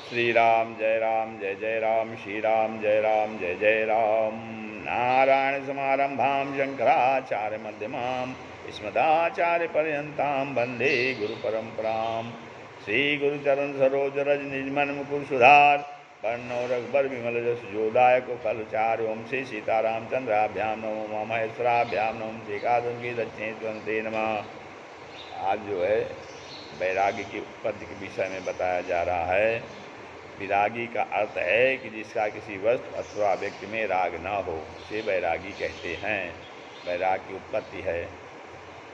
श्री राम जय जय राम, श्री राम जय जय राम। नारायण समारंभां शंकराचार्य मध्यमां अस्मदाचार्य पर्यन्तां वन्दे गुरु परंपरां। श्री गुरुचरण सरोज रज निज मन मुकुर सुधार, वर्णो रघुबर विमल जस जोदायक फलचार। ओम श्री सीताराम चंद्राभ्यां नमो उमा महेश्वराभ्यां नमो श्री कादम की दक्षिणे नमः। आज जो है वैराग्य की उत्पत्ति के विषय में बताया जा रहा है। विरागी का अर्थ है कि जिसका किसी वस्तु अथवा व्यक्ति में राग न हो, उसे वैरागी कहते हैं। वैराग की उत्पत्ति है।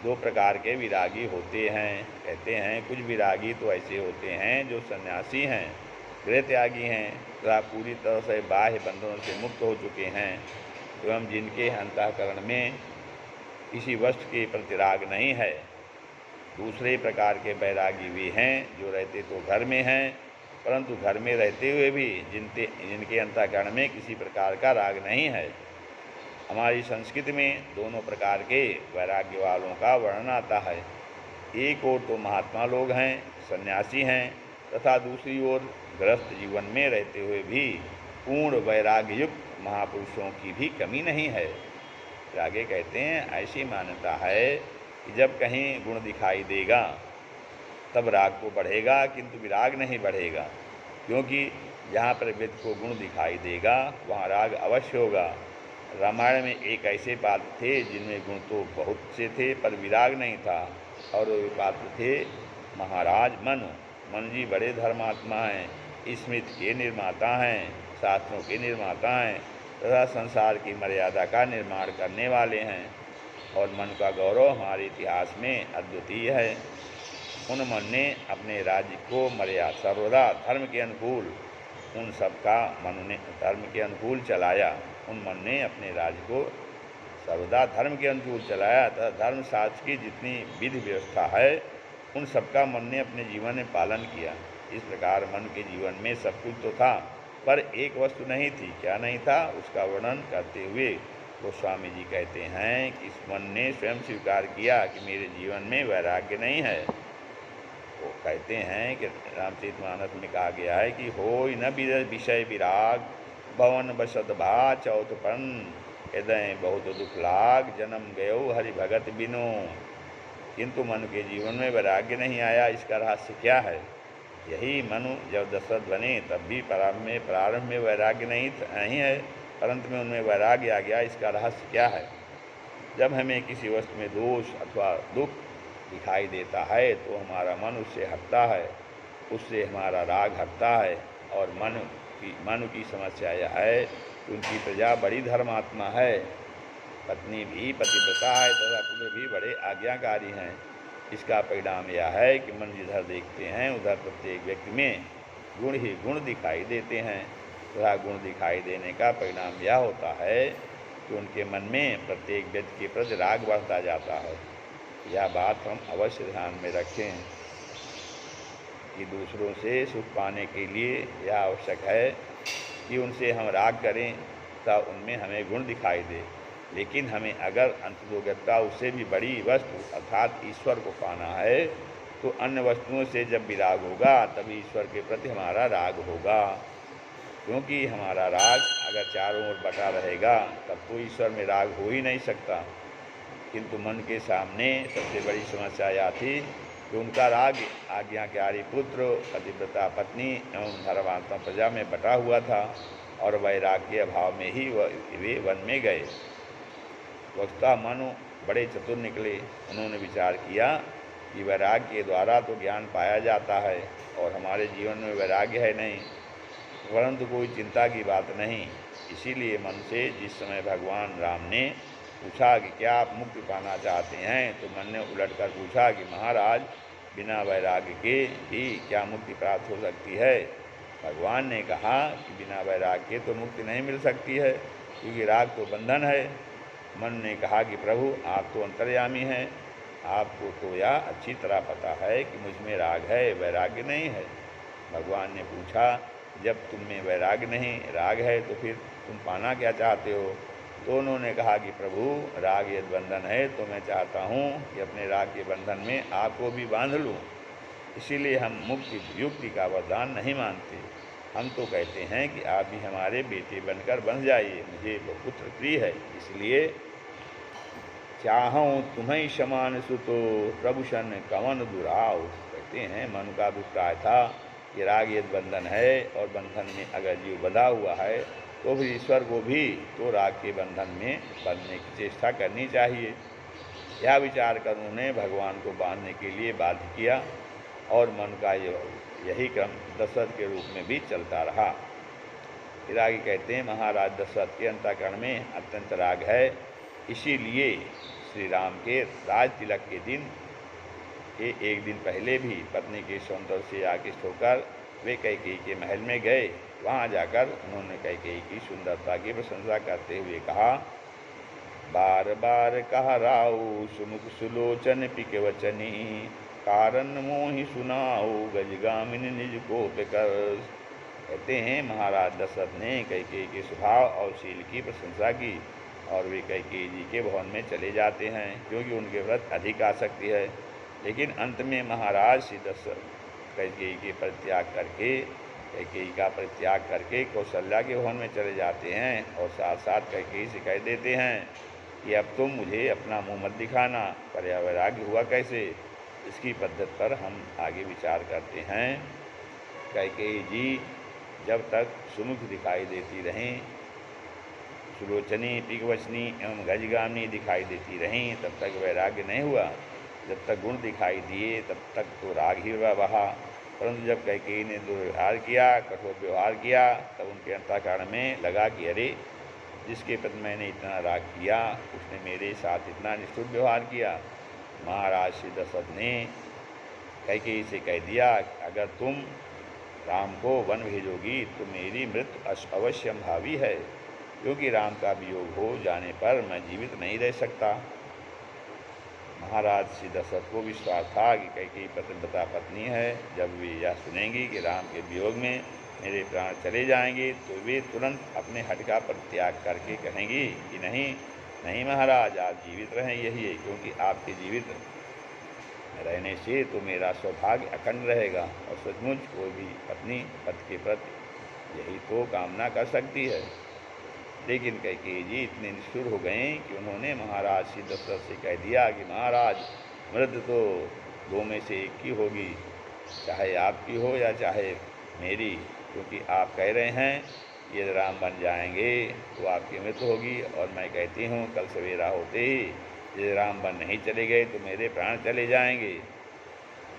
दो प्रकार के विरागी होते हैं। कहते हैं कुछ विरागी तो ऐसे होते हैं जो सन्यासी हैं, गृह त्यागी हैं तथा पूरी तरह से बाह्य बंधनों से मुक्त हो चुके हैं, एवं जिनके अंतःकरण में किसी वस्तु के प्रति राग नहीं है। दूसरे प्रकार के वैरागी भी हैं जो रहते तो घर में हैं, परंतु घर में रहते हुए भी जिनके अंतःकरण में किसी प्रकार का राग नहीं है। हमारी संस्कृति में दोनों प्रकार के वैराग्य वालों का वर्णन आता है। एक ओर तो महात्मा लोग हैं, सन्यासी हैं, तथा दूसरी ओर गृहस्थ जीवन में रहते हुए भी पूर्ण वैराग्य युक्त महापुरुषों की भी कमी नहीं है। आगे कहते हैं ऐसी मान्यता है कि जब कहीं गुण दिखाई देगा तब राग को बढ़ेगा, किंतु विराग नहीं बढ़ेगा, क्योंकि जहाँ पर व्यक्ति को गुण दिखाई देगा वहाँ राग अवश्य होगा। रामायण में एक ऐसे पात्र थे जिनमें गुण तो बहुत से थे पर विराग नहीं था, और वे पात्र थे महाराज मनु। मनु जी बड़े धर्मात्मा हैं, स्मृति के निर्माता हैं, शास्त्रों के निर्माता हैं तथा संसार की मर्यादा का निर्माण करने वाले हैं, और मन का गौरव हमारे इतिहास में अद्वितीय है। उन मन ने अपने राज्य को मर्यादा सर्वदा धर्म के अनुकूल उन सब का मन ने धर्म के अनुकूल चलाया। उन मन ने अपने राज्य को सर्वदा धर्म के अनुकूल चलाया तथा धर्मशास्त्र की जितनी विधि व्यवस्था है उन सबका मन ने अपने जीवन में पालन किया। इस प्रकार मन के जीवन में सब कुछ तो था, पर एक वस्तु नहीं थी। क्या नहीं था उसका वर्णन करते हुए गोस्वामी जी कहते हैं कि इस मन ने स्वयं स्वीकार किया कि मेरे जीवन में वैराग्य नहीं है। वो कहते हैं कि रामचरितमानस में कहा गया है कि होय न विषय विराग, भवन बसत भा चौथपन, हृदय बहुत दुख लाग, जन्म गयो हरि भगत बिनो। किंतु मनु के जीवन में वैराग्य नहीं आया। इसका रहस्य क्या है? यही मनु जब दशरथ बने तब भी प्रारंभ में वैराग्य नहीं है, परंतु में उनमें वैराग्य आ गया। इसका रहस्य क्या है? जब हमें किसी वस्तु में दोष अथवा दुख दिखाई देता है तो हमारा मन उससे हटता है, उससे हमारा राग हटता है। और मनु की समस्या यह है कि उनकी प्रजा बड़ी धर्मात्मा है, पत्नी भी पतिव्रता है तथा पुत्र भी बड़े आज्ञाकारी हैं। इसका परिणाम यह है कि मन जिधर देखते हैं उधर प्रत्येक व्यक्ति में गुण ही गुण दिखाई देते हैं, तथा गुण दिखाई देने का परिणाम यह होता है कि उनके मन में प्रत्येक व्यक्ति के प्रति राग बढ़ता जाता है। यह बात हम अवश्य ध्यान में रखें कि दूसरों से सुख पाने के लिए यह आवश्यक है कि उनसे हम राग करें तब उनमें हमें गुण दिखाई दे। लेकिन हमें अगर अंतर्गतता उससे भी बड़ी वस्तु अर्थात ईश्वर को पाना है तो अन्य वस्तुओं से जब विराग होगा तभी ईश्वर के प्रति हमारा राग होगा। क्योंकि हमारा राग अगर चारों ओर बटा रहेगा तब तो ईश्वर में राग हो ही नहीं सकता। किंतु मन के सामने सबसे बड़ी समस्या यह थी कि उनका राग आज्ञाकारी पुत्र, पतिव्रता पत्नी एवं धर्मात्मा प्रजा में बटा हुआ था, और वैराग्य के अभाव में ही वे वन में गए। वक्ता मनु बड़े चतुर निकले। उन्होंने विचार किया कि वैराग्य के द्वारा तो ज्ञान पाया जाता है और हमारे जीवन में वैराग्य है नहीं, परंतु कोई चिंता की बात नहीं। इसीलिए मन से जिस समय भगवान राम ने पूछा कि क्या आप मुक्ति पाना चाहते हैं, तो मन ने उलट कर पूछा कि महाराज बिना वैराग्य के ही क्या मुक्ति प्राप्त हो सकती है? भगवान ने कहा कि बिना वैराग्य के तो मुक्ति नहीं मिल सकती है, क्योंकि राग तो बंधन है। मन ने कहा कि प्रभु आप तो अंतर्यामी हैं, आपको तो यह अच्छी तरह पता है कि मुझ में राग है, वैराग्य नहीं है। भगवान ने पूछा जब तुम में वैराग्य नहीं राग है तो फिर तुम पाना क्या चाहते हो? तो उन्होंने कहा कि प्रभु राग यदि बंधन है तो मैं चाहता हूँ कि अपने राग के बंधन में आपको भी बांध लूँ। इसीलिए हम मुक्ति युक्ति का वरदान नहीं मानते। हम तो कहते हैं कि आप भी हमारे बेटे बनकर बन जाइए, मुझे पुत्र प्रिय है, इसलिए चाहूँ तुम्हें समान सुतो प्रभु सन कवन दुराव। कहते हैं मनु का अभिप्राय था कि राग यदि बंधन है और बंधन में अगर जीव बंधा हुआ है तो फिर ईश्वर को भी तो राग के बंधन में बंधने की चेष्टा करनी चाहिए। यह विचार कर उन्होंने भगवान को बांधने के लिए बाध्य किया और मन का यही क्रम दशरथ के रूप में भी चलता रहा। फिर आगे कहते हैं महाराज दशरथ के अंतःकरण में अत्यंत राग है, इसीलिए श्री राम के राज तिलक के दिन के एक दिन पहले भी पत्नी के सौंदर्य से आकृष्ट होकर वे कैकेयी के महल में गए। वहाँ जाकर उन्होंने कैकेयी की सुंदरता की प्रशंसा करते हुए कहा, बार बार कहा राऊ सुमुख सुलोचन पिक वचनी कारण मोहि सुनाओ गजगामिनी निज को पिकर। कहते हैं महाराज दशरथ ने कैकेयी के स्वभाव और शील की प्रशंसा की और वे कैकेयी जी के भवन में चले जाते हैं क्योंकि उनके व्रत अधिक आसक्ति है। लेकिन अंत में महाराज श्री दशरथ कैकेयी के कैकेयी का परित्याग करके कौशल्या के भवन में चले जाते हैं और साथ साथ कैकेयी से कह देते हैं कि अब तुम मुझे अपना मुँह मत दिखाना। पर यह वैराग्य हुआ कैसे, इसकी पद्धति पर हम आगे विचार करते हैं। कैकेयी जी जब तक सुमुख दिखाई देती रहें, सुलोचनी पिकवचनी एवं गजगामिनी दिखाई देती रहें, तब तक वैराग्य नहीं हुआ। जब तक गुण दिखाई दिए तब तक तो राग ही बहा, परंतु जब कैकेयी ने दुर्व्यवहार किया, कठोर व्यवहार किया, तब उनके अंतःकरण में लगा कि अरे जिसके प्रति मैंने इतना राग किया उसने मेरे साथ इतना निष्ठुर व्यवहार किया। महाराज श्री दशरथ ने कैकेयी से कह दिया, अगर तुम राम को वन भेजोगी तो मेरी मृत्यु अवश्य भावी है, क्योंकि राम का वियोग हो जाने पर मैं जीवित नहीं रह सकता। महाराज श्री दशरथ को विश्वास था कि कैकेयी पतिव्रता पत्नी है। जब वे यह सुनेंगी कि राम के वियोग में मेरे प्राण चले जाएंगे तो वे तुरंत अपने हट का परित्याग करके कहेंगी कि नहीं नहीं महाराज, आप जीवित रहें, यही है, क्योंकि आपके जीवित रहने से तो मेरा सौभाग्य अखंड रहेगा। और सचमुच कोई भी पत्नी पति के प्रति यही तो कामना कर सकती है। लेकिन कैकेयी जी इतने निष्ठुर हो गए कि उन्होंने महाराज श्री दशरथ से कह दिया कि महाराज, मृत्यु तो दो में से एक की होगी, चाहे आपकी हो या चाहे मेरी, क्योंकि आप कह रहे हैं यदि राम बन जाएंगे तो आपकी मृत्यु होगी, और मैं कहती हूँ कल सवेरा होते ही यदि राम बन नहीं चले गए तो मेरे प्राण चले जाएंगे।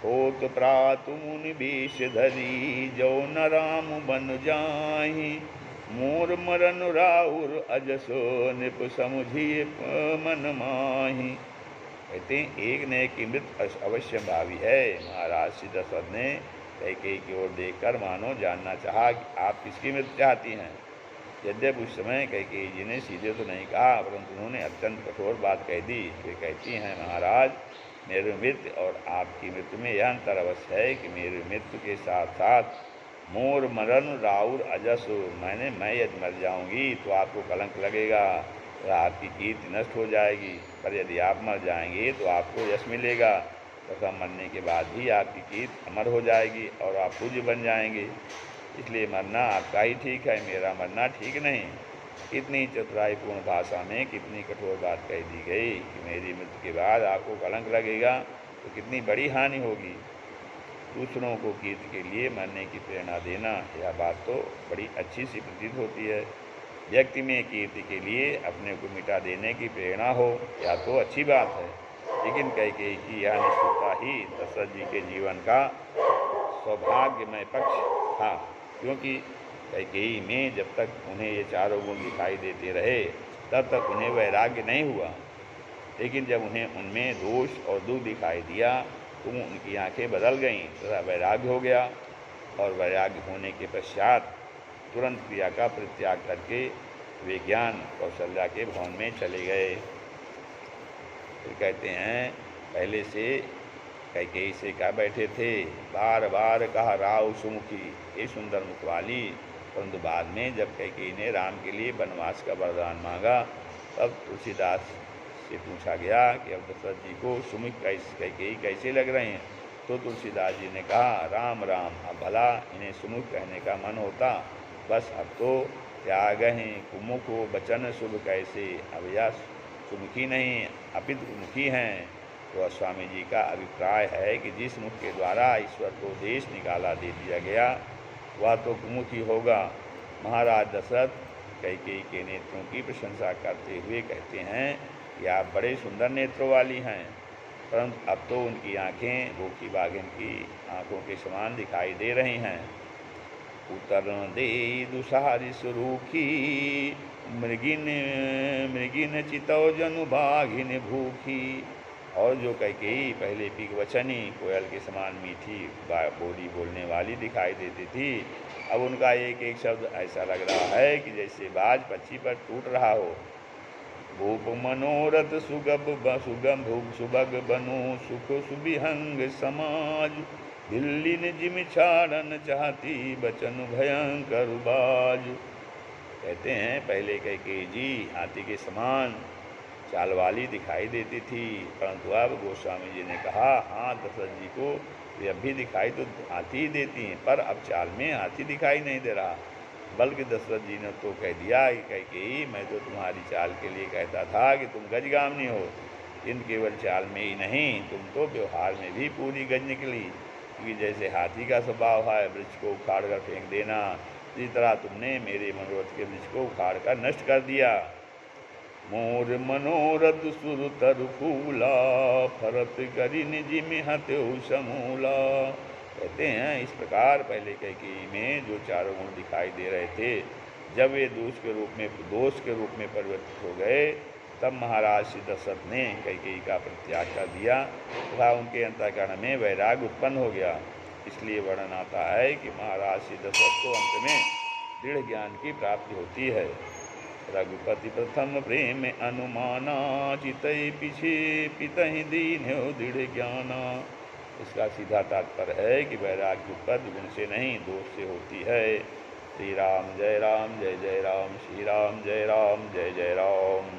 होत प्रातु मुनि बेश धरी जो न राम बन जाहि, मोर मरन राउर अजसो निप समुझिए मन माही। कहते हैं एक न एक की मृत्यु अवश्य भावी है। महाराज श्री दशरथ ने कैकेयी की ओर देखकर मानो जानना चाहा कि आप किसकी मृत्यु चाहती हैं। यद्यपि उस समय कैकेयी जी ने सीधे तो नहीं कहा, परंतु उन्होंने अत्यंत कठोर बात कह दी। वे कहती हैं, महाराज, मेरी मृत्यु और आपकी मृत्यु में यह अंतर अवश्य है कि मेरी मृत्यु के साथ साथ मोर मरण राउर अजस, मैं यदि मर जाऊंगी तो आपको कलंक लगेगा और आपकी कीर्ति नष्ट हो जाएगी, पर यदि आप मर जाएंगे तो आपको यश मिलेगा तथा मरने के बाद भी आपकी कीर्ति अमर हो जाएगी और आप पूज्य बन जाएंगे। इसलिए मरना आपका ही ठीक है, मेरा मरना ठीक नहीं। इतनी चतुराईपूर्ण भाषा में कितनी कठोर बात कह दी गई कि मेरी मृत्यु के बाद आपको कलंक लगेगा तो कितनी बड़ी हानि होगी। दूसरों को कीर्ति के लिए मरने की प्रेरणा देना, यह बात तो बड़ी अच्छी सी प्रतीत होती है। व्यक्ति में कीर्ति के लिए अपने को मिटा देने की प्रेरणा हो, यह तो अच्छी बात है, लेकिन कैकेयी की यह निष्ठुरता ही दशरथ जी के जीवन का सौभाग्यमय पक्ष था, क्योंकि कैकेयी में जब तक उन्हें ये चारों गुण दिखाई देते रहे तब तक उन्हें वैराग्य नहीं हुआ, लेकिन जब उन्हें उनमें दोष और दुख दिखाई दिया तो उनकी आंखें बदल गईं तथा वैराग्य हो गया। और वैराग्य होने के पश्चात तुरंत क्रिया का परित्याग करके वे ज्ञान कौशल्या के भवन में चले गए। फिर कहते हैं, पहले से कैकेयी से कह बैठे थे, बार बार कहा राव सुमुखी, ये सुंदर मुख वाली, परंतु बाद में जब कैकेयी ने राम के लिए वनवास का वरदान मांगा तब तुलसीदास से पूछा गया कि अब दशरथ जी को सुमुख कैकेयी कैसे लग रहे हैं। तो तुलसीदास जी ने कहा, राम राम, अब भला इन्हें सुमुख कहने का मन होता, बस अब तो त्याग हैं कुमुखो बचन शुभ कैसे, अब यह सुमुखी नहीं अपितु मुखी हैं। तो स्वामी जी का अभिप्राय है कि जिस मुख के द्वारा ईश्वर को देश निकाला दे दिया गया वह तो कुमुखी होगा। महाराज दशरथ कैकेयी के नेत्रों की प्रशंसा करते हुए कहते हैं कि आप बड़े सुंदर नेत्रों वाली हैं, परंतु अब तो उनकी आँखें भूखी बाघिन की आँखों के समान दिखाई दे रही हैं। उतरन दे दुसारी सुरूखी, मृगिन मृगिन चितौ जनु बाघिन भूखी। और जो कैकेयी पहले पिगवचनी कोयल के समान मीठी बोली बोलने वाली दिखाई देती थी, अब उनका एक एक शब्द ऐसा लग रहा है कि जैसे बाज पक्षी पर टूट रहा हो। भूप मनोरथ सुगम भूप सुबग बनो सुख सुबिहंग समाज, दिल्ली ने जिम छाड़न चाहती बचन भयंकर बाज। कहते हैं पहले कैकेयी जी हाथी के समान चाल वाली दिखाई देती थी, परंतु अब गोस्वामी जी ने कहा, हाँ दशरथ जी को ये अब भी दिखाई तो हाथी ही देती हैं, पर अब चाल में हाथी दिखाई नहीं दे रहा। बल्कि दशरथ जी ने तो कह दिया कि कैकेयी मैं तो तुम्हारी चाल के लिए कहता था कि तुम गजगामिनी हो, इन केवल चाल में ही नहीं तुम तो व्यवहार में भी पूरी गज निकली, क्योंकि जैसे हाथी का स्वभाव है वृक्ष को उखाड़ कर फेंक देना, इसी तरह तुमने मेरे मनोरथ के वृक्ष को उखाड़ कर नष्ट कर दिया। मोर मनोरथ सुर तरु फूला, फरत करी निजी में हत्यो समूला। कहते हैं इस प्रकार पहले कैकेयी में जो चारों गुण दिखाई दे रहे थे, जब वे दोष के रूप में परिवर्तित हो गए, तब महाराज श्री दशरथ ने कैकेयी का परित्याग कर दिया तथा उनके अंतःकरण में वैराग्य उत्पन्न हो गया। इसलिए वर्णन आता है कि महाराज श्री दशरथ को अंत में दृढ़ ज्ञान की प्राप्ति होती है। रघुपति प्रथम प्रेम अनुमाना, चितई पीछे पितहि दीन्यो दृढ़ ज्ञाना। इसका सीधा तात्पर्य है कि वैराग्य उत्पत्ति गुण से नहीं दोष से होती है। श्री राम जय राम, जय जय राम, श्री राम जय राम, जय जय राम।